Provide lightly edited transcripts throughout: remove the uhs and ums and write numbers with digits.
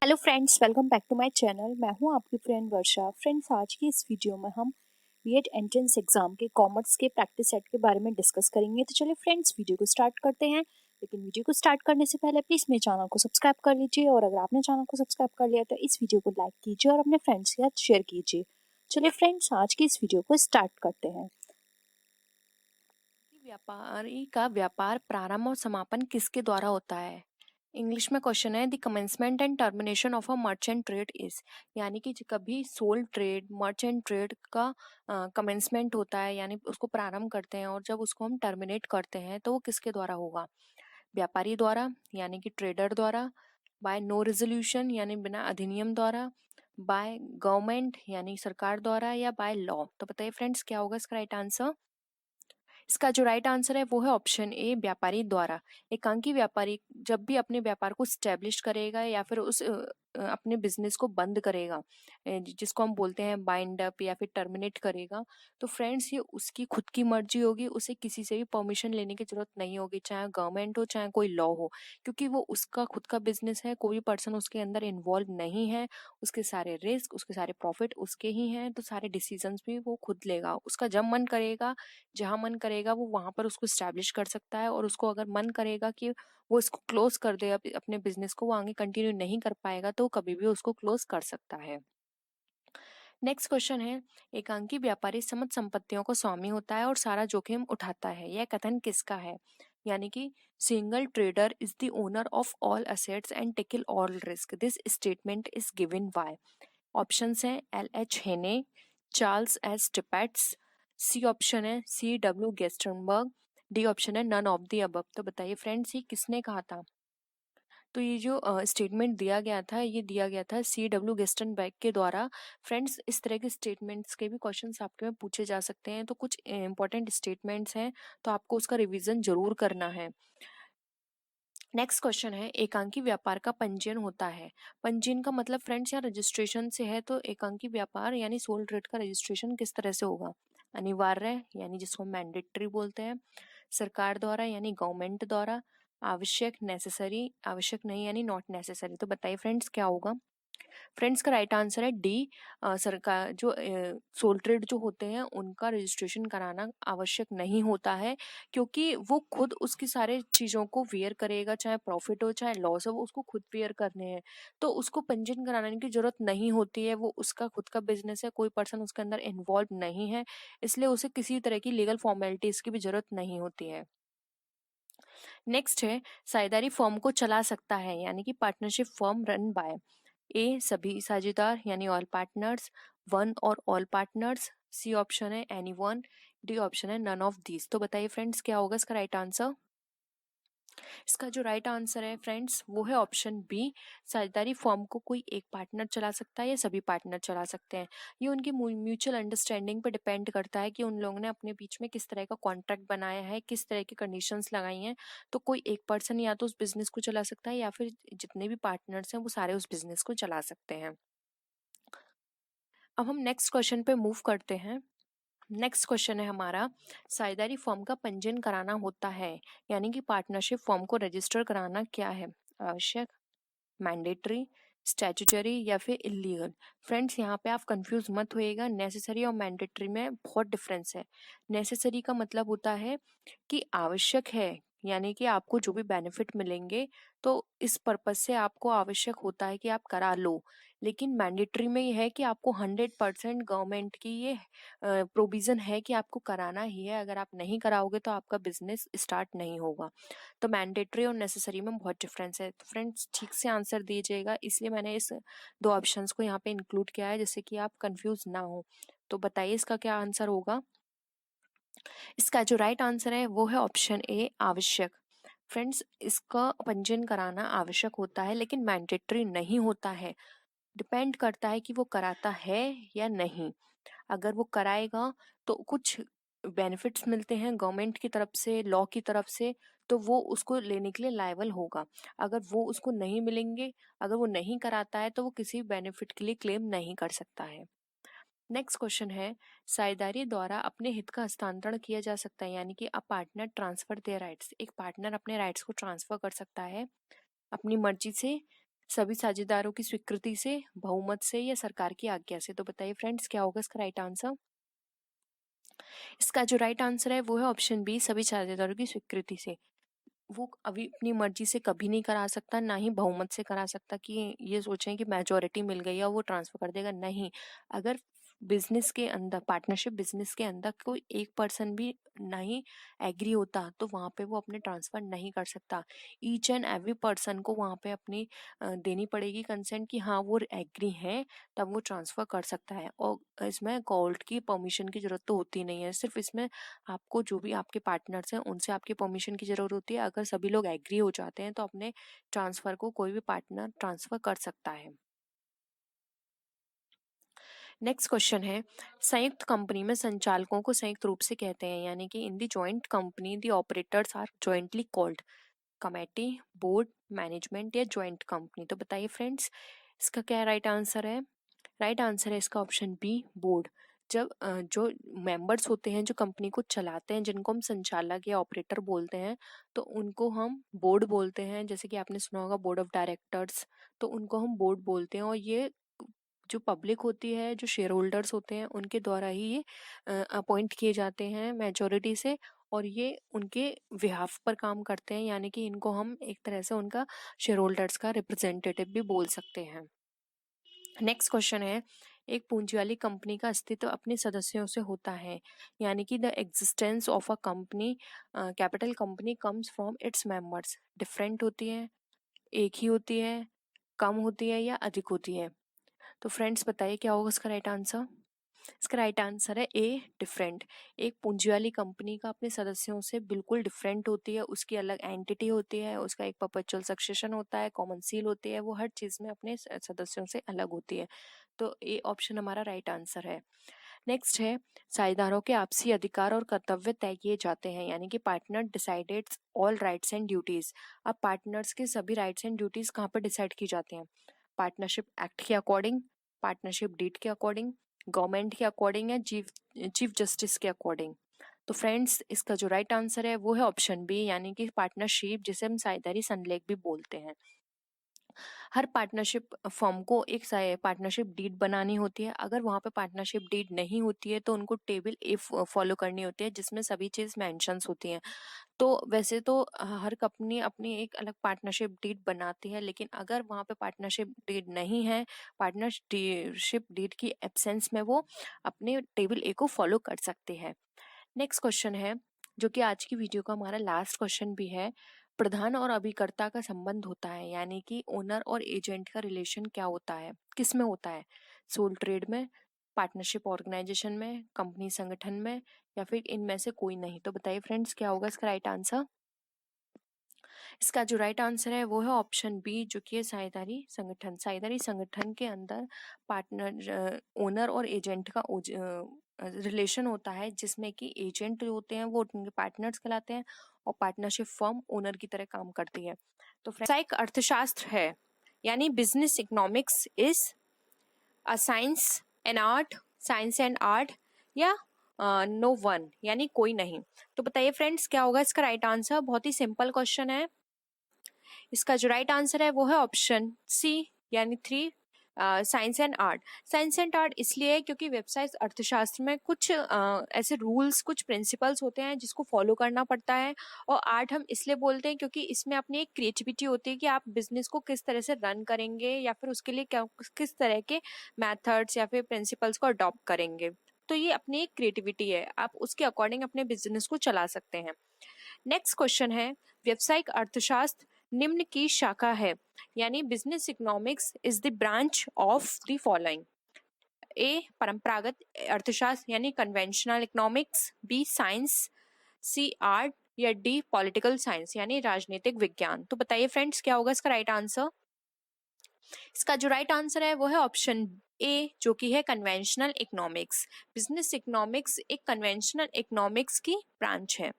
Hello friends, welcome back to my channel. मैं हूं आपकी फ्रेंड वर्षा। फ्रेंड्स, आज की इस वीडियो में हम बीएड एंट्रेंस एग्जाम के कॉमर्स के प्रैक्टिस सेट के बारे में डिस्कस करेंगे। तो चलिए फ्रेंड्स, वीडियो को स्टार्ट करते हैं। लेकिन वीडियो को स्टार्ट करने से पहले प्लीज़ मेरे चैनल को सब्सक्राइब कर लीजिए, और अगर आपने चैनल को सब्सक्राइब कर लिया तो इस वीडियो को लाइक कीजिए और अपने फ्रेंड्स के साथ शेयर कीजिए। चलिए फ्रेंड्स, आज की इस वीडियो को स्टार्ट करते हैं। व्यापारी का व्यापार प्रारंभ और समापन किसके द्वारा होता है? इंग्लिश में क्वेश्चन है, the commencement and termination of a merchant trade is, यानी कि कभी सोल ट्रेड मर्चेंट ट्रेड का कमेंसमेंट होता है, यानी उसको प्रारंभ करते हैं, और जब उसको हम टर्मिनेट करते हैं तो वो किसके द्वारा होगा? व्यापारी द्वारा यानी कि ट्रेडर द्वारा, बाय नो रेजोल्यूशन यानी बिना अधिनियम द्वारा, बाय गवर्नमेंट यानी सरकार द्वारा, या बाय लॉ। तो बताइए फ्रेंड्स, क्या होगा इसका राइट आंसर? इसका जो राइट आंसर है वो है ऑप्शन ए, व्यापारी द्वारा। एकांकी व्यापारी जब भी अपने व्यापार को स्टैब्लिश करेगा या फिर उस अपने बिजनेस को बंद करेगा, जिसको हम बोलते हैं बाइंड अप या फिर टर्मिनेट करेगा, तो फ्रेंड्स ये उसकी खुद की मर्जी होगी। उसे किसी से भी परमिशन लेने की जरूरत नहीं होगी, चाहे गवर्नमेंट हो चाहे कोई लॉ हो, क्योंकि वो उसका खुद का बिजनेस है। कोई पर्सन उसके अंदर इन्वॉल्व नहीं है। उसके सारे रिस्क, उसके सारे प्रॉफिट उसके ही हैं, तो सारे डिसीजंस भी वो खुद लेगा। उसका जब मन करेगा, जहाँ मन करेगा वो वहां पर उसको स्टैब्लिश कर सकता है, और उसको अगर मन करेगा कि वो इसको क्लोज कर दे, अपने बिजनेस को वो आगे कंटिन्यू नहीं कर पाएगा, तो कभी भी उसको क्लोज कर सकता है। नेक्स्ट क्वेश्चन है, एकांकी व्यापारी समस्त संपत्तियों को स्वामी होता है और सारा जोखिम उठाता है, यह कथन किसका है? यानी कि single trader is the owner of all assets and tackle all risk, this statement is given by. Options हैं L.H. हेने, चार्ल्स एस टिपेट्स, सी ऑप्शन है C.W. गेस्टनबर्ग, डी ऑप्शन है नन ऑफ द अबव। तो बताइए फ्रेंड्स, ये किसने कहा था? तो ये जो स्टेटमेंट दिया गया था, ये दिया गया था C.W. गेस्टनबर्ग के द्वारा। फ्रेंड्स, इस तरह के स्टेटमेंट्स के भी क्वेश्चंस आपके में पूछे जा सकते हैं, तो कुछ इंपॉर्टेंट स्टेटमेंट्स हैं, तो आपको उसका रिवीजन जरूर करना है। नेक्स्ट क्वेश्चन है, एकांकी व्यापार का पंजीयन होता है। पंजीयन का मतलब फ्रेंड्स यहाँ रजिस्ट्रेशन से है, तो एकांकी व्यापार यानी सोल ट्रेड का रजिस्ट्रेशन किस तरह से होगा? अनिवार्य यानी जिसको मैंडेटरी बोलते हैं, सरकार द्वारा यानी गवर्नमेंट द्वारा, आवश्यक नेसेसरी, आवश्यक नहीं यानी नॉट नेसेसरी। तो बताइए फ्रेंड्स, क्या होगा? फ्रेंड्स का राइट आंसर है डी, सरकार जो सोल ट्रेड जो होते हैं उनका रजिस्ट्रेशन कराना आवश्यक नहीं होता है, क्योंकि वो खुद उसकी सारे चीज़ों को वेयर करेगा, चाहे प्रॉफिट हो चाहे लॉस हो, वो उसको खुद वेयर करने हैं, तो उसको पंजीयन कराने की जरूरत नहीं होती है। वो उसका खुद का बिजनेस है, कोई पर्सन उसके अंदर इन्वॉल्व नहीं है, इसलिए उसे किसी तरह की लीगल फॉर्मेलिटीज की भी जरूरत नहीं होती है। नेक्स्ट है, साझेदारी फर्म को चला सकता है, यानी कि पार्टनरशिप फर्म रन बाय ए, सभी साझेदार यानी ऑल पार्टनर्स, वन और ऑल पार्टनर्स, सी ऑप्शन है एनी वन, डी ऑप्शन है नन ऑफ दीज। तो बताइए फ्रेंड्स, क्या होगा इसका राइट आंसर? इसका जो राइट आंसर है फ्रेंड्स वो है ऑप्शन बी, साझेदारी फर्म को कोई एक पार्टनर चला सकता है या सभी पार्टनर चला सकते हैं। ये उनकी म्यूचुअल अंडरस्टैंडिंग पर डिपेंड करता है कि उन लोगों ने अपने बीच में किस तरह का कॉन्ट्रैक्ट बनाया है, किस तरह की कंडीशंस लगाई हैं। तो कोई एक पर्सन या तो उस बिजनेस को चला सकता है, या फिर जितने भी पार्टनर्स हैं वो सारे उस बिजनेस को चला सकते हैं। अब हम नेक्स्ट क्वेश्चन पे मूव करते हैं। नेक्स्ट क्वेश्चन है हमारा, साझेदारी फर्म का पंजीयन कराना होता है, यानी कि पार्टनरशिप फर्म को रजिस्टर कराना क्या है? आवश्यक, मैंडेटरी, स्टैट्यूटरी या फिर इलीगल? फ्रेंड्स, यहाँ पे आप कंफ्यूज मत होइएगा, नेसेसरी और मैंडेटरी में बहुत डिफरेंस है। नेसेसरी का मतलब होता है कि आवश्यक है, यानी कि आपको जो भी बेनिफिट मिलेंगे तो इस पर्पज से आपको आवश्यक होता है कि आप करा लो। लेकिन मैंडेटरी में ये है कि आपको 100% गवर्नमेंट की ये प्रोविजन है कि आपको कराना ही है, अगर आप नहीं कराओगे तो आपका बिजनेस स्टार्ट नहीं होगा। तो मैंडेटरी और नेसेसरी में बहुत डिफरेंस है। तो फ्रेंड्स, ठीक से आंसर दीजिएगा, इसलिए मैंने इस दो ऑप्शंस को यहाँ पे इंक्लूड किया है, जिससे कि आप कंफ्यूज ना हो। तो बताइए इसका क्या आंसर होगा? इसका जो राइट आंसर है वो है ऑप्शन ए, आवश्यक। फ्रेंड्स, इसका पंजीयन कराना आवश्यक होता है, लेकिन मैंडेटरी नहीं होता है। डिपेंड करता है कि वो कराता है या नहीं। अगर वो कराएगा तो कुछ बेनिफिट्स मिलते हैं गवर्नमेंट की तरफ से, लॉ की तरफ से, तो वो उसको लेने के लिए लायबल होगा। अगर वो उसको नहीं मिलेंगे, अगर वो नहीं कराता है, तो वो किसी बेनिफिट के लिए क्लेम नहीं कर सकता है। नेक्स्ट क्वेश्चन है, साझेदारी द्वारा अपने हित का हस्तांतरण किया जा सकता है, यानी कि a partner transfer their rights, एक पार्टनर अपने राइट्स को ट्रांसफर कर सकता है अपनी मर्जी से सभी साझेदारों की स्वीकृति से, बहुमत से या सरकार की आज्ञा से। तो बताइए फ्रेंड्स क्या होगा इसका राइट आंसर। इसका जो राइट आंसर है वो है ऑप्शन बी, सभी साझेदारों की स्वीकृति से। वो अभी अपनी मर्जी से कभी नहीं करा सकता, ना ही बहुमत से करा सकता कि ये सोचें कि मेजोरिटी मिल गई है और वो ट्रांसफर कर देगा, नहीं। अगर बिजनेस के अंदर, पार्टनरशिप बिजनेस के अंदर कोई एक पर्सन भी नहीं एग्री होता तो वहाँ पे वो अपने ट्रांसफर नहीं कर सकता। ईच एंड एवरी पर्सन को वहाँ पे अपनी देनी पड़ेगी कंसेंट कि हाँ वो एग्री हैं, तब वो ट्रांसफर कर सकता है। और इसमें कोर्ट की परमिशन की जरूरत तो होती नहीं है, सिर्फ इसमें आपको जो भी आपके पार्टनर्स हैं उनसे आपकी परमिशन की जरूरत होती है। अगर सभी लोग एग्री हो जाते हैं तो अपने ट्रांसफर को कोई भी पार्टनर ट्रांसफर कर सकता है। नेक्स्ट क्वेश्चन है, संयुक्त कंपनी में संचालकों को संयुक्त रूप से कहते हैं, यानी कि in the joint company the operators are jointly called committee, board, management या जॉइंट कंपनी। तो बताइए फ्रेंड्स इसका क्या राइट आंसर है। राइट आंसर है इसका ऑप्शन बी, बोर्ड। जब जो मेंबर्स होते हैं जो कंपनी को चलाते हैं, जिनको हम संचालक या ऑपरेटर बोलते हैं, तो उनको हम बोर्ड बोलते हैं। जैसे कि आपने सुना होगा बोर्ड ऑफ डायरेक्टर्स, तो उनको हम बोर्ड बोलते हैं। और ये जो पब्लिक होती है, जो शेयर होल्डर्स होते हैं, उनके द्वारा ही ये अपॉइंट किए जाते हैं मेजोरिटी से, और ये उनके बिहाफ पर काम करते हैं, यानी कि इनको हम एक तरह से उनका शेयर होल्डर्स का रिप्रेजेंटेटिव भी बोल सकते हैं। नेक्स्ट क्वेश्चन है, एक पूंजी वाली कंपनी का अस्तित्व अपने सदस्यों से होता है, यानी कि the existence of a company, capital company comes from its members. Different होती है, एक ही होती है, कम होती है या अधिक होती है। तो फ्रेंड्स बताइए क्या होगा इसका राइट आंसर। इसका राइट आंसर है ए, डिफरेंट। एक पूंजी वाली कंपनी का अपने सदस्यों से बिल्कुल डिफरेंट होती है, उसकी अलग एंटिटी होती है, उसका एक परपेचुअल सक्सेशन होता है, कॉमन सील होती है, वो हर चीज में अपने सदस्यों से अलग होती है। तो ए ऑप्शन हमारा राइट आंसर है। नेक्स्ट है, साझेदारों के आपसी अधिकार और कर्तव्य तय किए जाते हैं, यानी कि partner decides all rights and duties. अब पार्टनर्स के सभी राइट्स एंड ड्यूटीज कहाँ पर डिसाइड की जाती हैं। पार्टनरशिप एक्ट के अकॉर्डिंग, पार्टनरशिप डीड के अकॉर्डिंग, गवर्नमेंट के अकॉर्डिंग या चीफ जस्टिस के अकॉर्डिंग। तो फ्रेंड्स इसका जो राइट आंसर है वो है ऑप्शन बी, यानी कि पार्टनरशिप, जिसे हम साझेदारी संलेख भी बोलते हैं। हर पार्टनरशिप फर्म को एक पार्टनरशिप डीड बनानी होती है। अगर वहाँ पे पार्टनरशिप डीड नहीं होती है तो उनको टेबल ए फॉलो करनी होती है, जिसमें सभी चीज मेंशंस होती हैं। तो वैसे तो हर कंपनी अपनी एक अलग पार्टनरशिप डीड बनाती है, लेकिन अगर वहाँ पे पार्टनरशिप डीड नहीं है, पार्टनरशिप डीड की एब्सेंस में वो अपने टेबल ए को फॉलो कर सकते हैं। नेक्स्ट क्वेश्चन है, जो कि आज की वीडियो का हमारा लास्ट क्वेश्चन भी है, प्रधान और अभिकर्ता का संबंध होता है, यानी कि ओनर और एजेंट का रिलेशन क्या होता है, किस में होता है। सोल ट्रेड में, पार्टनरशिप ऑर्गेनाइजेशन में, कंपनी संगठन में, या फिर इनमें से कोई नहीं। तो बताइए फ्रेंड्स क्या होगा इसका राइट आंसर। इसका जो राइट आंसर है वो है ऑप्शन बी, जो कि है साझेदारी संगठन। साझेदारी संगठन के अंदर पार्टनर, ओनर और एजेंट का रिलेशन होता है, जिसमें कि एजेंट जो होते हैं वो उनके पार्टनर्स कहलाते हैं और पार्टनरशिप फर्म ओनर की तरह काम करती है। तो व्यावसायिक अर्थशास्त्र है, यानी business economics is a science and art, science and art, या नो वन, यानी कोई नहीं। तो बताइए फ्रेंड्स क्या होगा इसका राइट आंसर। बहुत ही सिंपल क्वेश्चन है। इसका जो राइट आंसर है वो है ऑप्शन सी, यानी 3, science and art. Science and art इसलिए है क्योंकि व्यवसाय अर्थशास्त्र में कुछ ऐसे रूल्स, कुछ प्रिंसिपल्स होते हैं जिसको फॉलो करना पड़ता है। और आर्ट हम इसलिए बोलते हैं क्योंकि इसमें अपनी एक क्रिएटिविटी होती है कि आप बिजनेस को किस तरह से रन करेंगे, या फिर उसके लिए किस तरह के मैथड्स या फिर प्रिंसिपल्स को अडॉप्ट करेंगे। तो ये अपनी एक क्रिएटिविटी है, आप उसके अकॉर्डिंग अपने बिजनेस को चला सकते हैं। नेक्स्ट क्वेश्चन है, व्यावसायिक अर्थशास्त्र निम्न की शाखा है, यानी business economics is the branch of the following. A, परंपरागत अर्थशास्त्र यानी conventional economics, B science, C art, या डी पॉलिटिकल साइंस यानी राजनीतिक विज्ञान। तो बताइए फ्रेंड्स क्या होगा इसका राइट आंसर। इसका जो राइट आंसर है वो है ऑप्शन ए, जो कि है कन्वेंशनल इकोनॉमिक्स। बिजनेस इकोनॉमिक्स एक कन्वेंशनल इकोनॉमिक्स की ब्रांच है।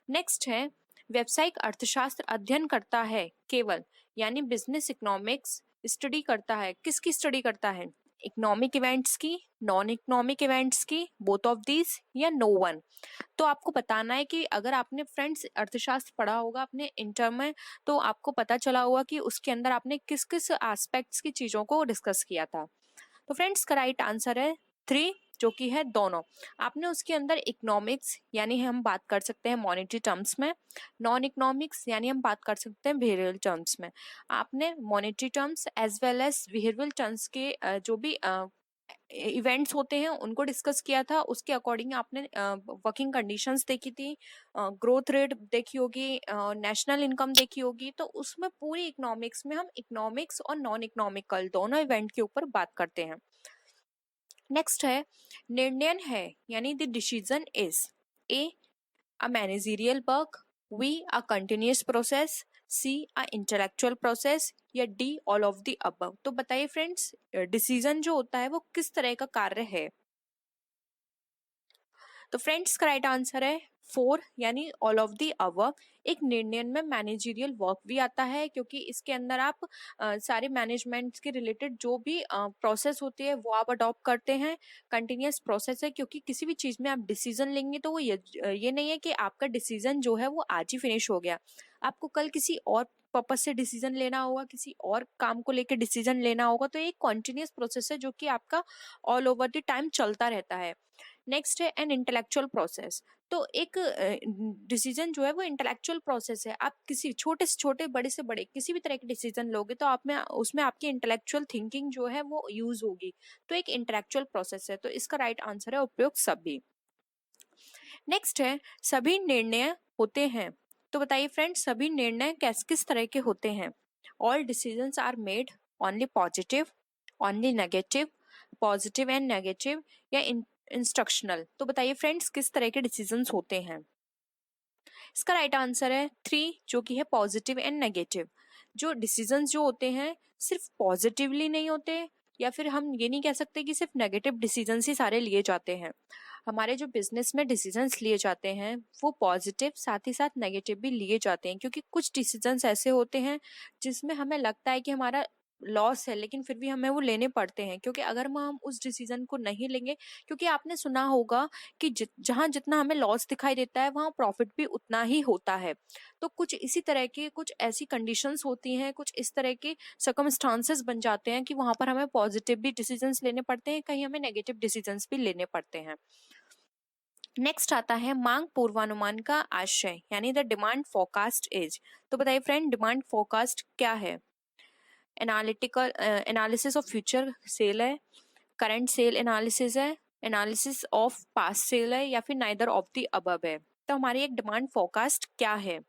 नेक्स्ट है, व्यावसायिक अर्थशास्त्र अध्ययन करता है केवल, यानी बिजनेस इकोनॉमिक्स स्टडी करता है, किसकी स्टडी करता है। इकोनॉमिक इवेंट्स की, नॉन इकोनॉमिक इवेंट्स की, बोथ ऑफ दीज, या नो वन। तो आपको बताना है कि अगर आपने फ्रेंड्स अर्थशास्त्र पढ़ा होगा अपने इंटर में, तो आपको पता चला होगा कि उसके अंदर आपने किस किस एस्पेक्ट्स की चीजों को डिस्कस किया था। तो फ्रेंड्स का राइट आंसर है 3, जो कि है दोनों। आपने उसके अंदर इकोनॉमिक्स यानी हम बात कर सकते हैं मॉनेटरी टर्म्स में, नॉन इकोनॉमिक्स यानी हम बात कर सकते हैं बिहेवियरल टर्म्स में। आपने monetary terms as well as behavioural terms के जो भी इवेंट्स होते हैं उनको डिस्कस किया था। उसके अकॉर्डिंग आपने वर्किंग कंडीशंस देखी थी, ग्रोथ रेट देखी होगी, नेशनल इनकम देखी होगी। तो उसमें पूरी इकोनॉमिक्स में हम इकोनॉमिक्स और नॉन इकोनॉमिकल दोनों इवेंट के ऊपर बात करते हैं। नेक्स्ट है निर्णय है, यानी the decision is A a managerial work, B a continuous process, C a intellectual process, या D all of the above. तो बताइए फ्रेंड्स, डिसीजन जो होता है वो किस तरह का कार्य है। तो फ्रेंड्स का राइट आंसर है 4, यानी ऑल ऑफ दी अबव। एक निर्णय में मैनेजरियल वर्क भी आता है, क्योंकि इसके अंदर आप सारे मैनेजमेंट के रिलेटेड जो भी प्रोसेस होती है वो आप अडॉप्ट करते हैं। कंटिन्यूअस प्रोसेस है, क्योंकि किसी भी चीज में आप डिसीजन लेंगे तो वो ये नहीं है कि आपका डिसीजन जो है वो आज ही फिनिश हो गया। आपको कल किसी और पर्पज से डिसीजन लेना होगा, किसी और काम को लेकर डिसीजन लेना होगा। तो एक कॉन्टिन्यूअस प्रोसेस है जो कि आपका ऑल ओवर द टाइम चलता रहता है। नेक्स्ट है एन इंटेलेक्चुअल प्रोसेस। तो एक डिसीजन जो है वो इंटेलेक्चुअल प्रोसेस है। आप किसी छोटे से छोटे, बड़े से बड़े किसी भी तरह के डिसीजन लोगे तो आप में उसमें आपकी इंटेलेक्चुअल थिंकिंग जो है वो यूज होगी। तो एक इंटेलेक्चुअल प्रोसेस है। तो इसका राइट आंसर है उपयुक्त सभी। नेक्स्ट है सभी निर्णय होते हैं। तो बताइए फ्रेंड्स, सभी निर्णय किस तरह के होते हैं। All decisions are made only positive, only negative, positive and negative, या इंस्ट्रक्शनल। तो बताइए फ्रेंड्स, किस तरह के डिसीजंस होते हैं। इसका राइट आंसर है 3, जो कि है पॉजिटिव एंड नेगेटिव। जो डिसीजंस जो होते हैं सिर्फ पॉजिटिवली नहीं होते, या फिर हम ये नहीं कह सकते कि सिर्फ नेगेटिव डिसीजंस ही सारे लिए जाते हैं। हमारे जो बिजनेस में डिसीजंस लिए जाते हैं वो पॉजिटिव साथ ही साथ नेगेटिव भी लिए जाते हैं, क्योंकि कुछ डिसीजंस ऐसे होते हैं जिसमें हमें लगता है कि हमारा लॉस है, लेकिन फिर भी हमें वो लेने पड़ते हैं, क्योंकि अगर हम उस डिसीजन को नहीं लेंगे, क्योंकि आपने सुना होगा कि जहां जितना हमें लॉस दिखाई देता है वहां प्रॉफिट भी उतना ही होता है। तो कुछ इसी तरह की कुछ ऐसी कंडीशंस होती हैं, कुछ इस तरह के सर्कमस्टांसेस बन जाते हैं कि वहां पर हमें पॉजिटिव भी डिसीजंस लेने पड़ते हैं, कहीं हमें नेगेटिव डिसीजंस भी लेने पड़ते हैं। नेक्स्ट आता है मांग पूर्वानुमान का आशय, यानी द डिमांड फोरकास्ट इज। तो बताइए फ्रेंड, डिमांड फोरकास्ट क्या है। Analytical analysis of future cell है, करंट सेल एनालिसिस है, एनालिसिस ऑफ पास्ट सेल है, या फिर नाइदर ऑफ द अबव है। तो हमारी एक डिमांड फोरकास्ट क्या है।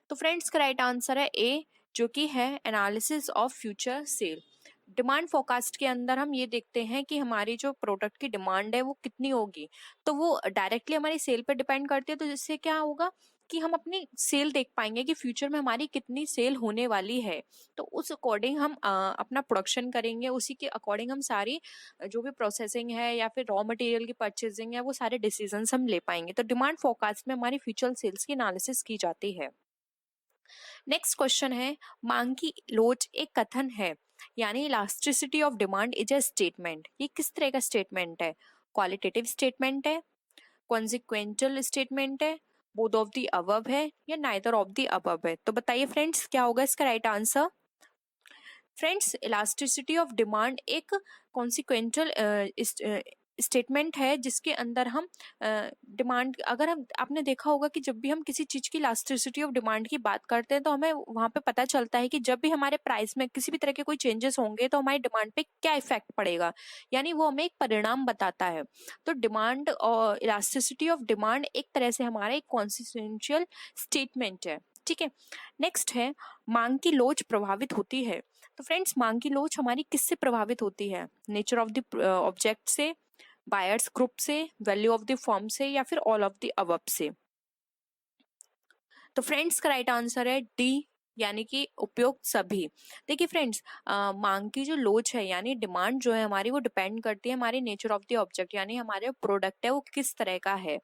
तो फ्रेंड्स का राइट आंसर है ए, जो कि है analysis of future cell. Demand forecast के अंदर हम ये देखते हैं कि हमारी जो प्रोडक्ट की डिमांड है वो कितनी होगी। तो वो डायरेक्टली हमारी सेल पर डिपेंड करती है। तो जिससे क्या होगा कि हम अपनी सेल देख पाएंगे कि फ्यूचर में हमारी कितनी सेल होने वाली है। तो उस अकॉर्डिंग हम अपना प्रोडक्शन करेंगे, उसी के अकॉर्डिंग हम सारी जो भी प्रोसेसिंग है या फिर रॉ मटेरियल की परचेजिंग है वो सारे डिसीजंस हम ले पाएंगे। तो डिमांड फोरकास्ट में हमारी फ्यूचर सेल्स की एनालिसिस की जाती है। नेक्स्ट क्वेश्चन है मांग की लोच एक कथन है, यानी elasticity of demand is a statement. ये किस तरह का स्टेटमेंट है। क्वालिटेटिव स्टेटमेंट है, कॉन्सिक्वेंटल स्टेटमेंट है, बोथ ऑफ द अबव है, या नाइदर ऑफ द अबव है। तो बताइए फ्रेंड्स, क्या होगा इसका right answer. Friends, elasticity of demand एक कॉन्सिक्वेंटल स्टेटमेंट है, जिसके अंदर हम डिमांड, अगर हम आपने देखा होगा कि जब भी हम किसी चीज की इलास्टिसिटी ऑफ डिमांड की बात करते हैं तो हमें वहां पे पता चलता है कि जब भी हमारे प्राइस में किसी भी तरह के कोई चेंजेस होंगे तो हमारी डिमांड पे क्या इफेक्ट पड़ेगा, यानी वो हमें एक परिणाम बताता है। तो डिमांड और इलास्टिसिटी ऑफ डिमांड एक तरह से हमारा एक कॉन्सिक्वेंशियल स्टेटमेंट है। ठीक है। नेक्स्ट है मांग की लोच प्रभावित होती है। तो फ्रेंड्स, मांग की लोच हमारी किससे प्रभावित होती है। नेचर ऑफ द ऑब्जेक्ट से, बायर्स ग्रुप से, वैल्यू ऑफ द फर्म से, या फिर ऑल ऑफ द अबव से। तो फ्रेंड्स का राइट आंसर है डी, यानी कि उपयुक्त सभी। देखिए फ्रेंड्स, मांग की जो लोच है यानी डिमांड जो है हमारी वो डिपेंड करती है हमारी नेचर ऑफ द ऑब्जेक्ट, यानी हमारे प्रोडक्ट है वो किस तरह का है।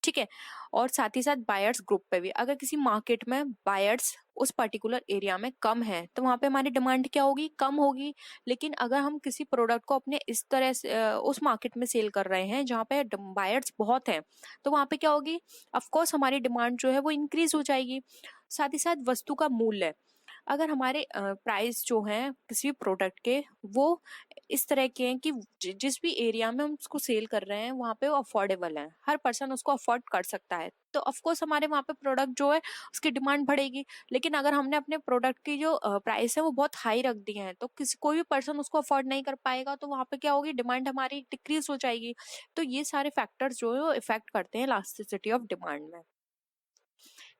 ठीक है। और साथ ही साथ बायर्स ग्रुप पे भी, अगर किसी मार्केट में बायर्स उस पर्टिकुलर एरिया में कम है तो वहां पे हमारी डिमांड क्या होगी, कम होगी। लेकिन अगर हम किसी प्रोडक्ट को अपने इस तरह से उस मार्केट में सेल कर रहे हैं जहाँ पे बायर्स बहुत हैं, तो वहां पे क्या होगी, ऑफ कोर्स हमारी डिमांड जो है वो इंक्रीज हो जाएगी। साथ ही साथ वस्तु का मूल्य, अगर हमारे प्राइस जो हैं किसी भी प्रोडक्ट के वो इस तरह के हैं कि जिस भी एरिया में हम उसको सेल कर रहे हैं वहाँ पे वो अफोर्डेबल है, हर पर्सन उसको अफोर्ड कर सकता है, तो ऑफ कोर्स हमारे वहाँ पे प्रोडक्ट जो है उसकी डिमांड बढ़ेगी। लेकिन अगर हमने अपने प्रोडक्ट की जो प्राइस है वो बहुत हाई रख दी है तो किसी कोई भी पर्सन उसको अफोर्ड नहीं कर पाएगा, तो वहाँ पे क्या होगी, डिमांड हमारी डिक्रीज हो जाएगी। तो ये सारे फैक्टर्स जो है वो इफेक्ट करते हैं इलास्टिसिटी ऑफ डिमांड में।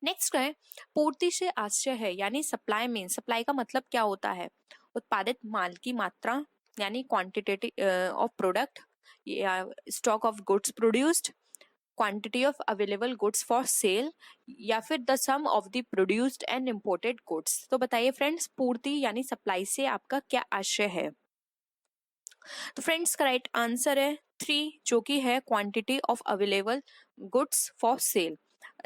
नेक्स्ट है पूर्ति से आशय है, यानी सप्लाई मीन, सप्लाई का मतलब क्या होता है, उत्पादित माल की मात्रा यानी क्वांटिटी ऑफ प्रोडक्ट या stock of goods produced, quantity of available goods for sale, या फिर the sum of the produced and imported goods. तो बताइए फ्रेंड्स, पूर्ति यानी सप्लाई से आपका क्या आशय है। तो फ्रेंड्स का राइट आंसर है 3, जो कि है quantity of available goods for cell.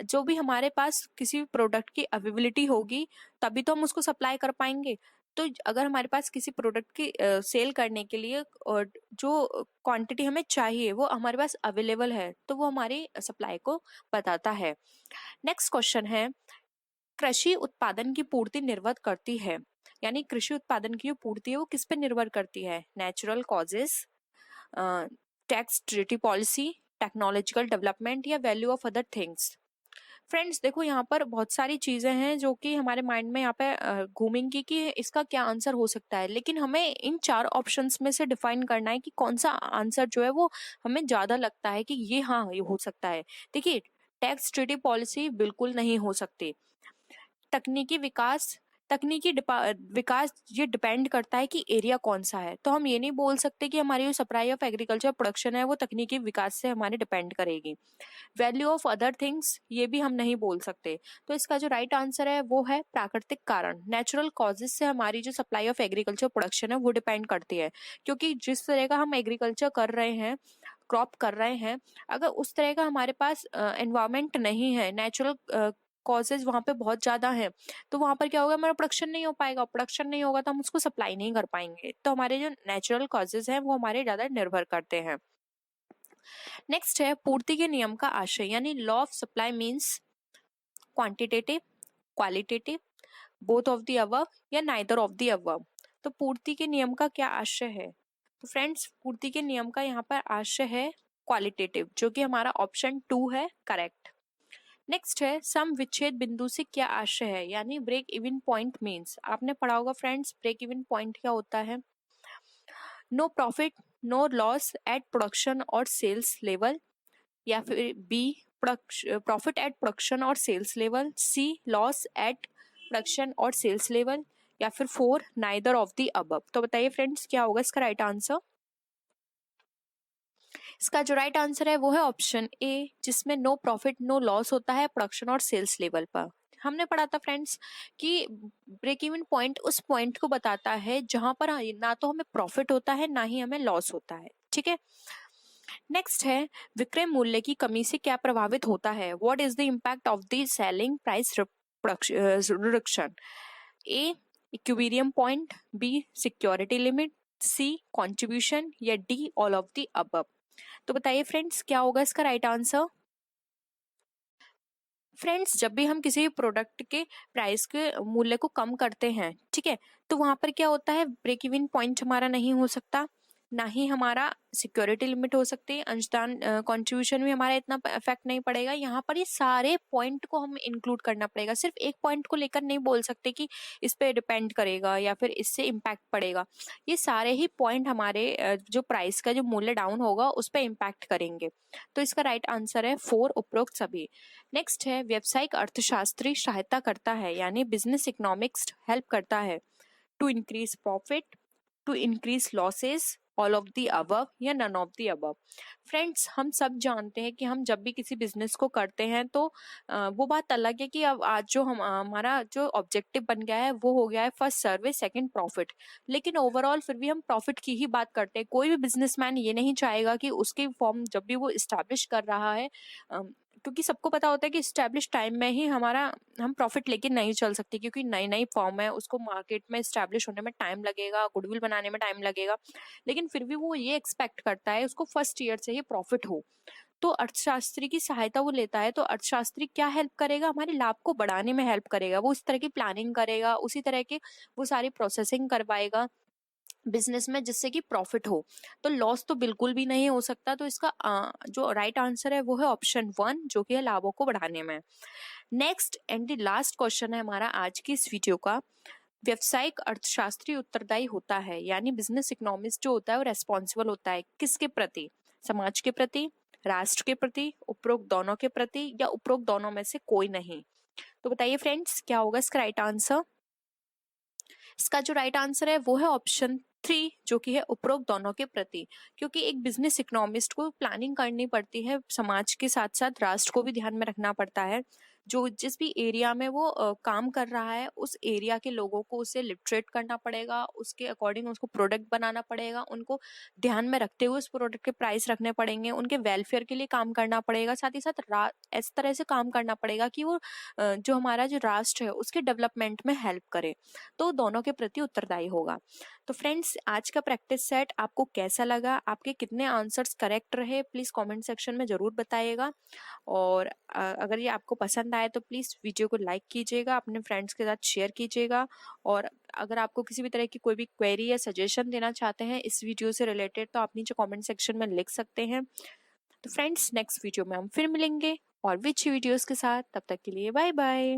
जो भी हमारे पास किसी भी प्रोडक्ट की अवेलेबिलिटी होगी तभी तो हम उसको सप्लाई कर पाएंगे। तो अगर हमारे पास किसी प्रोडक्ट की सेल करने के लिए जो क्वांटिटी हमें चाहिए वो हमारे पास अवेलेबल है तो वो हमारी सप्लाई को बताता है। नेक्स्ट क्वेश्चन है, कृषि उत्पादन की पूर्ति निर्भर करती है, यानी कृषि उत्पादन की जो पूर्ति है वो किस पे निर्भर करती है, natural causes, tax treaty policy, technological development, या value of other things. Friends देखो, यहाँ पर बहुत सारी चीजें हैं जो कि हमारे माइंड में यहाँ पे घूमेंगी कि इसका क्या आंसर हो सकता है, लेकिन हमें इन 4 ऑप्शंस में से डिफाइन करना है कि कौन सा आंसर जो है वो हमें ज्यादा लगता है कि ये हाँ ये हो सकता है। देखिए, टैक्स ट्रीटी पॉलिसी बिल्कुल नहीं हो सकती। तकनीकी विकास, विकास ये डिपेंड करता है कि एरिया कौन सा है, तो हम ये नहीं बोल सकते कि हमारी जो सप्लाई ऑफ एग्रीकल्चर प्रोडक्शन है वो तकनीकी विकास से हमारे डिपेंड करेगी। वैल्यू ऑफ अदर थिंग्स ये भी हम नहीं बोल सकते। तो इसका जो राइट आंसर है वो है प्राकृतिक कारण, नेचुरल कॉजेज से हमारी जो सप्लाई ऑफ एग्रीकल्चर प्रोडक्शन है वो डिपेंड करती है। क्योंकि जिस तरह का हम एग्रीकल्चर कर रहे हैं, क्रॉप कर रहे हैं, अगर उस तरह का हमारे पास एनवायरमेंट नहीं है, नेचुरल कॉजेज वहां पे बहुत ज्यादा है, तो वहां पर क्या होगा, हमारा प्रोडक्शन नहीं हो पाएगा, प्रोडक्शन नहीं होगा तो हम उसको सप्लाई नहीं कर पाएंगे। तो हमारे जो नेचुरल कॉजेज हैं वो हमारे ज्यादा निर्भर करते हैं। नेक्स्ट है पूर्ति के नियम का आशय, यानी law of supply means quantitative, qualitative, both of the above, या नाइदर ऑफ द अबव। तो पूर्ति के नियम का क्या आशय है, तो फ्रेंड्स पूर्ति के नियम का यहाँ पर आशय है क्वालिटेटिव, जो कि हमारा ऑप्शन 2 है करेक्ट। नेक्स्ट है सम विच्छेद बिंदु से क्या आशय है, यानी ब्रेक इवन पॉइंट मीन्स, आपने पढ़ा होगा फ्रेंड्स ब्रेक इवन पॉइंट क्या होता है, no profit no loss at production और सेल्स लेवल, या फिर बी प्रॉफिट एट प्रोडक्शन और sales level, C loss at production और सेल्स लेवल, या फिर 4 नाइदर ऑफ द अबव। तो बताइए फ्रेंड्स क्या होगा इसका राइट आंसर। इसका जो राइट आंसर है वो है ऑप्शन ए, जिसमें नो प्रॉफिट नो लॉस होता है प्रोडक्शन और सेल्स लेवल पर। हमने पढ़ा था फ्रेंड्स कि ब्रेक इवन पॉइंट उस पॉइंट को बताता है जहां पर ना तो हमें प्रॉफिट होता है ना ही हमें लॉस होता है। ठीक है। नेक्स्ट है विक्रय मूल्य की कमी से क्या प्रभावित होता है, what is the impact of the selling price reduction. A equilibrium point, B security limit, C contribution, या D all of the above. तो बताइए फ्रेंड्स क्या होगा इसका राइट आंसर। फ्रेंड्स जब भी हम किसी भी प्रोडक्ट के प्राइस के मूल्य को कम करते हैं, ठीक है, तो वहां पर क्या होता है, ब्रेक इवन पॉइंट हमारा नहीं हो सकता, ना ही हमारा सिक्योरिटी लिमिट हो सकती है, अंशदान कंट्रीब्यूशन भी हमारा इतना इफेक्ट नहीं पड़ेगा। यहाँ पर ये सारे पॉइंट को हम इंक्लूड करना पड़ेगा, सिर्फ एक पॉइंट को लेकर नहीं बोल सकते कि इस पे डिपेंड करेगा या फिर इससे इम्पैक्ट पड़ेगा। ये सारे ही पॉइंट हमारे जो प्राइस का जो मूल्य डाउन होगा उस पर इम्पैक्ट करेंगे। तो इसका राइट आंसर है 4 उपरोक्त सभी। नेक्स्ट है व्यावसायिक अर्थशास्त्री सहायता करता है, यानी बिजनेस इकोनॉमिक्स हेल्प करता है to increase profit, to increase losses, all of the above, या none of the above. Friends हम सब जानते हैं कि हम जब भी किसी बिजनेस को करते हैं तो वो बात अलग है कि अब आज जो हमारा जो ऑब्जेक्टिव बन गया है वो हो गया है फर्स्ट सर्विस सेकंड प्रॉफिट, लेकिन ओवरऑल फिर भी हम प्रॉफिट की ही बात करते हैं। कोई भी बिजनेसमैन ये नहीं चाहेगा कि उसकी फॉर्म जब भी वो इस्टेब्लिश कर रहा है क्योंकि सबको पता होता है कि इस्टेब्लिश टाइम में ही हम प्रॉफिट लेके नहीं चल सकते, क्योंकि नई नई फॉर्म है, उसको मार्केट में इस्टेब्लिश होने में टाइम लगेगा, गुडविल बनाने में टाइम लगेगा। लेकिन फिर भी वो ये एक्सपेक्ट करता है उसको फर्स्ट ईयर से ही प्रॉफिट हो। तो अर्थशास्त्री की सहायता वो लेता है। तो अर्थशास्त्री क्या हेल्प करेगा, हमारे लाभ को बढ़ाने में हेल्प करेगा। वो इस तरह की प्लानिंग करेगा, उसी तरह के वो सारी प्रोसेसिंग करवाएगा बिजनेस में, जिससे कि प्रॉफिट हो। तो लॉस तो बिल्कुल भी नहीं हो सकता। तो इसका जो राइट आंसर है वो है ऑप्शन 1, जो कि है लाभों को बढ़ाने में। Next and the last question है हमारा आज की इस वीडियो का। व्यवसायिक अर्थशास्त्री उत्तरदायी होता है, यानी बिजनेस इकोनॉमिस्ट जो होता है वो रेस्पॉन्सिबल होता है किसके प्रति? समाज के प्रति, राष्ट्र के प्रति, उपरोक्त दोनों के प्रति, या उपरोक्त दोनों में से कोई नहीं? तो बताइए फ्रेंड्स, क्या होगा इसका राइट आंसर? इसका जो राइट आंसर है वो है ऑप्शन 3, जो कि है उपरोक्त दोनों के प्रति। क्योंकि एक बिजनेस इकोनॉमिस्ट को प्लानिंग करनी पड़ती है, समाज के साथ साथ राष्ट्र को भी ध्यान में रखना पड़ता है। जो जिस भी एरिया में वो काम कर रहा है, उस एरिया के लोगों को उसे लिटरेट करना पड़ेगा, उसके अकॉर्डिंग उसको प्रोडक्ट बनाना पड़ेगा, उनको ध्यान में रखते हुए उस प्रोडक्ट के प्राइस रखने पड़ेंगे, उनके वेलफेयर के लिए काम करना पड़ेगा। साथ ही साथ इस तरह से काम करना पड़ेगा कि वो जो हमारा जो राष्ट्र है उसके डेवलपमेंट में हेल्प करे। तो दोनों के प्रति उत्तरदायी होगा। तो फ्रेंड्स, आज का प्रैक्टिस सेट आपको कैसा लगा? आपके कितने आंसर्स करेक्ट रहे? प्लीज कमेंट सेक्शन में जरूर बताइएगा। और अगर ये आपको पसंद आए तो प्लीज वीडियो को लाइक कीजिएगा, अपने फ्रेंड्स के साथ शेयर कीजिएगा। और अगर आपको किसी भी तरह की कोई भी क्वेरी या सजेशन देना चाहते हैं इस वीडियो से रिलेटेड, तो आप नीचे कमेंट सेक्शन में लिख सकते हैं। तो फ्रेंड्स, नेक्स्ट वीडियो में हम फिर मिलेंगे और विच वीडियोस के साथ। तब तक के लिए बाय बाय।